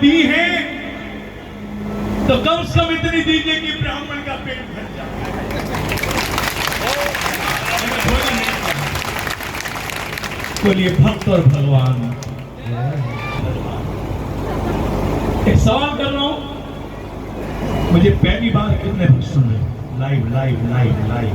दी है तो कम से कम इतनी दीजिए कि ब्राह्मण का पेट भर जाए। बोलिए भक्त और भगवान। एक सवाल कर रहा हूं, मुझे पहली बार कितने भक्त सुन रहे? लाइव लाइव लाइव लाइव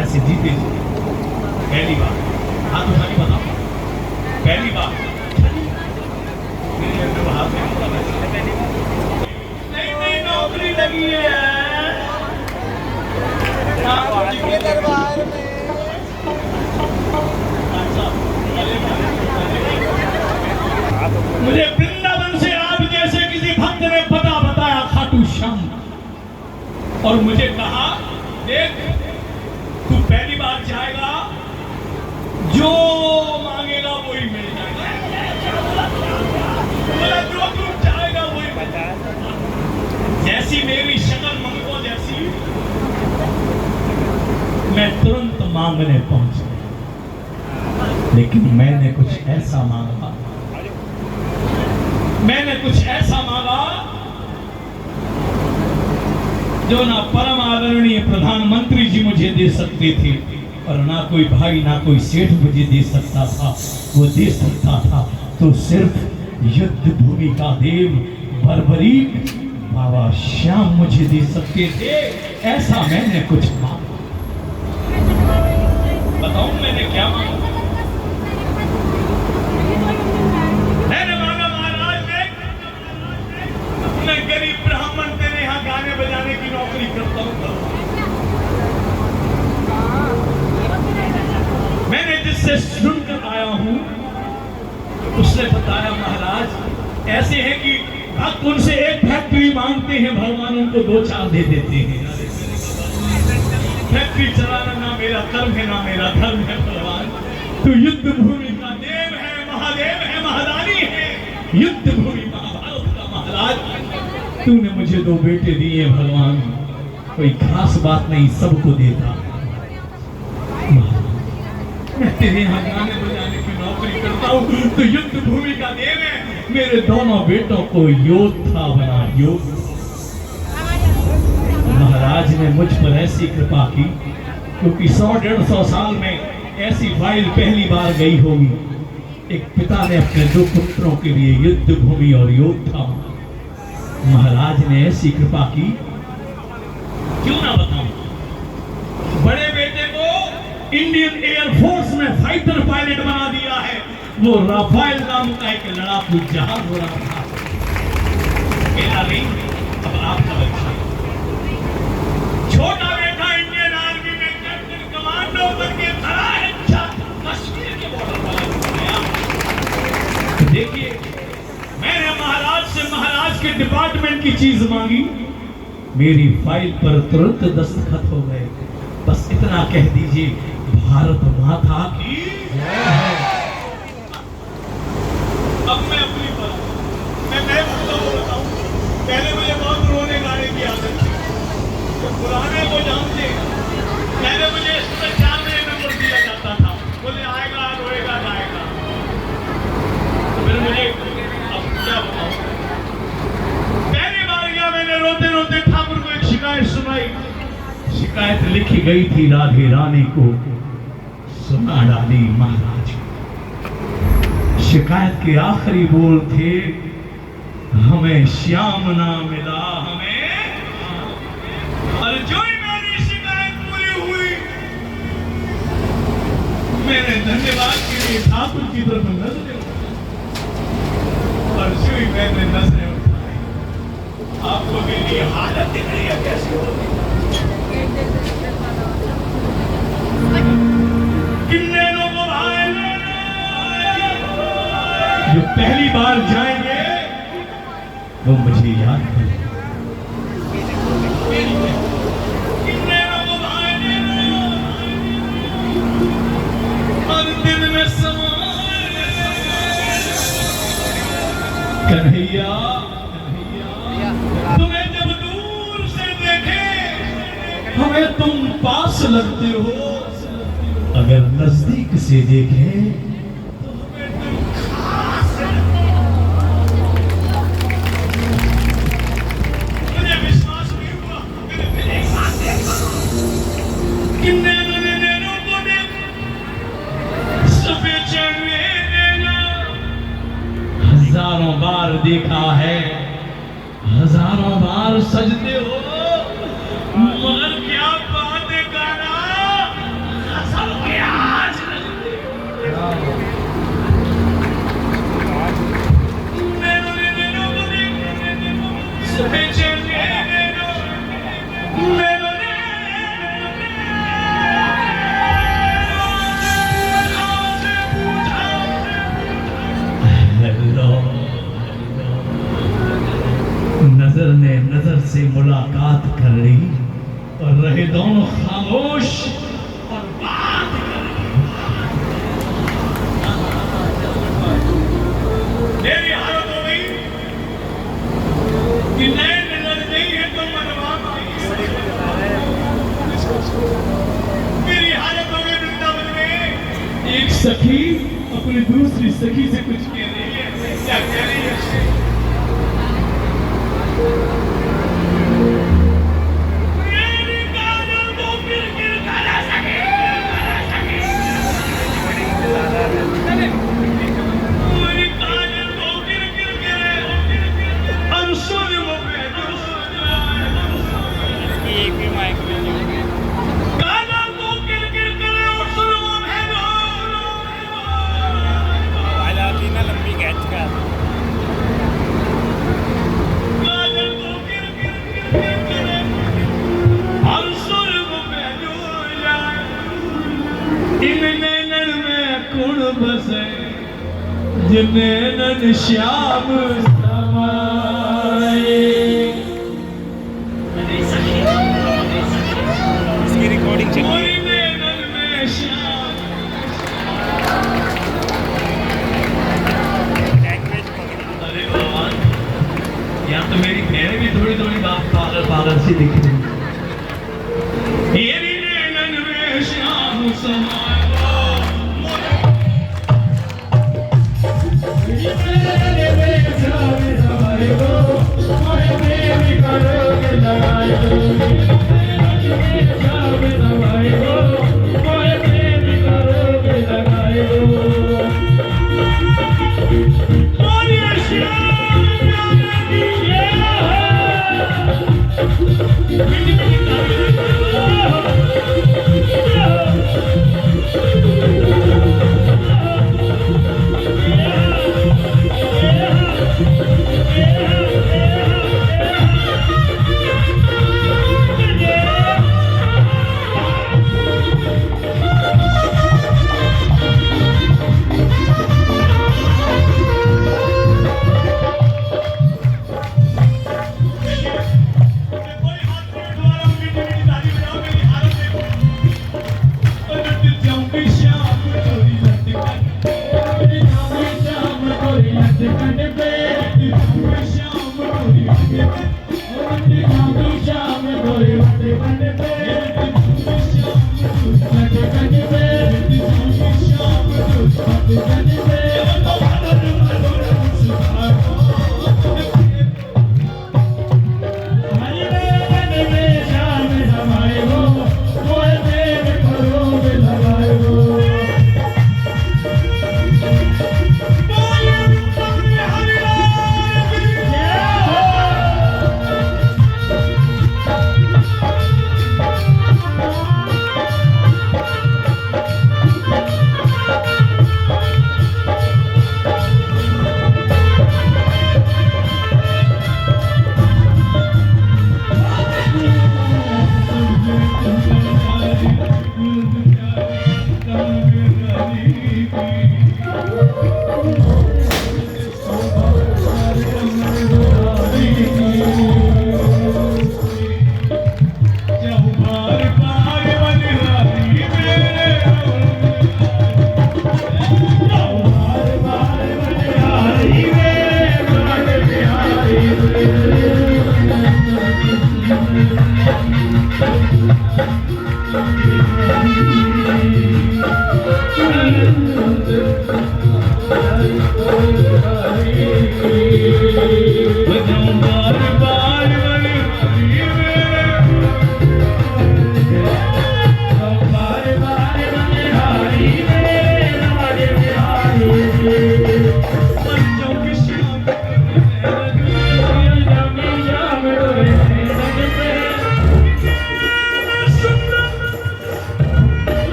ऐसे जीते जी पहली बार हाथ उठा के बताओ। पहली बार नहीं नौकरी लगी है दरबार में। मुझे वृंदावन से आप जैसे किसी भक्त ने पता बताया खाटू श्याम, और मुझे कहा देख तू पहली बार जाएगा, जो मांगेगा वही मिल जाएगा, जो तू चाहेगा वही मिल जाएगा। जैसी मेरी शक्ल मंगो जैसी, मैं तुरंत मांगने पहुंच गया। लेकिन मैंने कुछ ऐसा मांगा, मैंने कुछ ऐसा मांगा जो ना परम आदरणीय प्रधानमंत्री जी मुझे दे सकते थे, और ना कोई भाई ना कोई सेठ मुझे दे सकता था। वो दे सकता था तो सिर्फ युद्ध भूमि का देव बर्बरीक बाबा श्याम मुझे दे सकते थे। ऐसा मैंने कुछ मांगा। बताऊं मैंने क्या मांगा? मैंने मांगा महाराज मैं गरीब ब्राह्मण तेरे यहाँ गाने बजाने की नौकरी करता हूँ। मैंने जिससे सुनकर आया हूं उसने बताया महाराज ऐसे है कि भक्त उनसे एक फैक्ट्री मांगते हैं, भगवान उनको 2-4 दे देते हैं। फैक्ट्री चलाना ना मेरा कर्म है ना मेरा धर्म है भगवान। तू युद्ध भूमि का देव है, महादेव है, महारानी है, युद्ध भूमि महाभारत का महाराज। तूने मुझे 2 बेटे दिए भगवान, कोई खास बात नहीं, सबको देता। मैं तेरे यहाँ गाने बजाने की नौकरी करता हूँ तो युद्ध भूमि का देव है, मेरे दोनों बेटों को योद्धा बना। योद्धा महाराज ने मुझ पर ऐसी कृपा की, क्योंकि 100-150 साल में ऐसी फाइल पहली बार गई होगी। एक पिता ने अपने 2 पुत्रों के लिए युद्ध भूमि और योद्धा, महाराज ने ऐसी कृपा की, क्यों ना बताऊं। बड़े बेटे को इंडियन एयरफोर्स में फाइटर पायलट बना दिया है। वो राफेल नाम का एक लड़ाकू जहाज हो रहा था। मेरा नहीं, अब आपका बच्चा। छोटा बेटा इंडियन आर्मी में कैप्टन कमांडो बनके खड़ा है, कश्मीर के बॉर्डर पर। देखिए मैंने महाराज से महाराज के डिपार्टमेंट की चीज मांगी, मेरी फाइल पर तुरंत दस्तखत हो गए। बस इतना कह दीजिए, भारत माता की जय है। अब मैं अपनी बात मैं बताऊं, पहले मुझे बहुत रोने गाने की आदत थी, तो पुराने को जानते, पहले मुझे 94 नंबर दिया जाता था, बोले आएगा रोएगा गाएगा। फिर मुझे अब क्या बताऊं, पहली बार गया मैंने रोते रोते ठाकुर को एक शिकायत सुनाई। शिकायत लिखी गई थी राधे रानी को, सुना डाली महाराज। शिकायत के आखिरी बोल थे, हमें श्याम ना मिला हमें। और जो ही मेरी शिकायत पूरी हुई, मैंने धन्यवाद के लिए ठाकुर की तरफ नजरें और जो ही मैंने नजरें उठाई, आपको मेरी हालत दिख रही है कैसी होगी। कितने लोग जो पहली बार जाएंगे वो मुझे याद करें। कितने लोग हर दिन में कन्हैया, तुम्हें जब दूर से देखे हमें तुम पास लगते हो, अगर नजदीक से देखें तो हमें तुम खास। हजारों बार देखा है, हजारों बार सजते हो, मगर क्या बात है गाना कसम के आज नजर ने नजर से मुलाकात कर ली और रहे दोनों खामोश और बात कर रही। मेरी हालत हो गई कि नैन लग गई है तो मनवा मेरी हालत हो गई वृंदावन में। एक सखी अपनी दूसरी सखी से कुछ कह रही है, क्या कह रही है? जिन्हें श्याम समाए। इसकी रिकॉर्डिंग चल या तो मेरी बहन भी थोड़ी थोड़ी बात पागल पागल सी दिख रही। श्याम समाए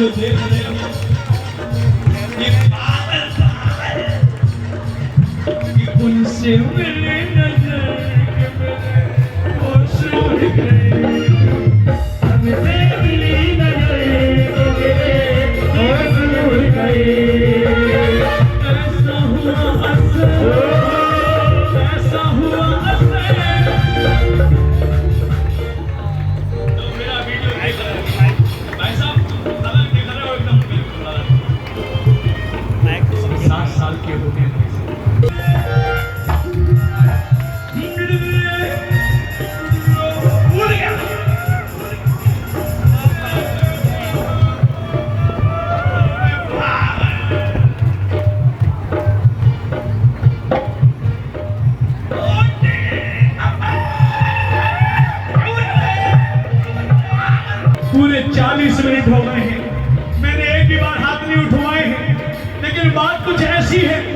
जो देख रहे हो ये पागल कि उनसे मिले नजर के मेरे होश उड़ गए। हमसे मिली नजर के मेरे होश उड़ गए। ऐसा हुआ असर, ऐसा हुआ असर। तो मेरा वीडियो देख रहे हो भाई साहब, अलग दिख रहे हो एकदम बिल्कुल अलग। 60 साल के हो गए पूरे 40 मिनट हो गए हैं, मैंने एक भी बार हाथ नहीं उठवाए हैं, लेकिन बात कुछ ऐसी है